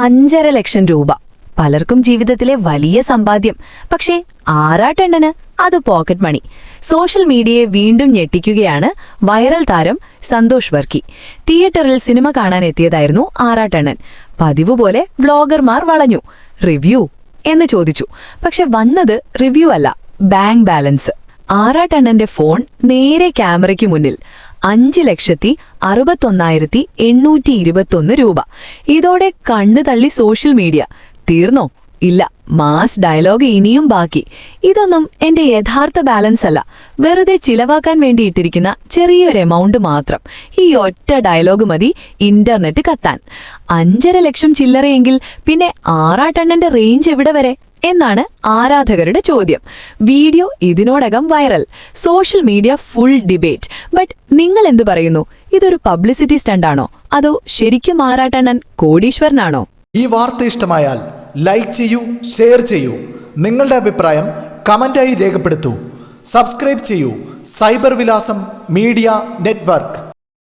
5,50,000 രൂപ. പലർക്കും ജീവിതത്തിലെ വലിയ സമ്പാദ്യം. പക്ഷേ ആറാട്ടണ്ണന് അത് പോക്കറ്റ് മണി. സോഷ്യൽ മീഡിയയെ വീണ്ടും ഞെട്ടിക്കുകയാണ് വൈറൽ താരം സന്തോഷ് വർക്കി. തിയേറ്ററിൽ സിനിമ കാണാൻ എത്തിയതായിരുന്നു ആറാട്ടണ്ണൻ. പതിവ് പോലെ വ്ളോഗർമാർ വളഞ്ഞു. റിവ്യൂ എന്ന് ചോദിച്ചു. പക്ഷെ വന്നത് റിവ്യൂ അല്ല, ബാങ്ക് ബാലൻസ്. ആറാട്ടണ്ണന്റെ ഫോൺ നേരെ ക്യാമറയ്ക്ക് മുന്നിൽ. 5,61,821 രൂപ. ഇതോടെ കണ്ണു തള്ളി സോഷ്യൽ മീഡിയ. തീർന്നോ? ഇല്ല, മാസ് ഡയലോഗ് ഇനിയും ബാക്കി. ഇതൊന്നും എന്റെ യഥാർത്ഥ ബാലൻസ് അല്ല, വെറുതെ ചിലവാക്കാൻ വേണ്ടി ഇട്ടിരിക്കുന്ന ചെറിയൊരു എമൗണ്ട് മാത്രം. ഈ ഒറ്റ ഡയലോഗ് മതി ഇന്റർനെറ്റ് കത്താൻ. 5,50,000 ചില്ലറയെങ്കിൽ പിന്നെ ആറാട്ടണ്ണന്റെ റേഞ്ച് എവിടെ വരെ എന്നാണ് ആരാധകരുടെ ചോദ്യം. വീഡിയോ ഇതിനോടകം viral. Social media full debate. But നിങ്ങൾ എന്തു പറയുന്നു? ഇതൊരു പബ്ലിസിറ്റി സ്റ്റണ്ടാണോ, അതോ ശരിക്കും ആറാട്ടണ്ണൻ കോടീശ്വരനാണോ? ഈ വാർത്ത ഇഷ്ടമായാൽ ലൈക്ക് ചെയ്യൂ, ഷെയർ ചെയ്യൂ. നിങ്ങളുടെ അഭിപ്രായം കമന്റായി രേഖപ്പെടുത്തൂ. സബ്സ്ക്രൈബ് ചെയ്യൂ സൈബർ വിലാസം മീഡിയ നെറ്റ്വർക്ക്.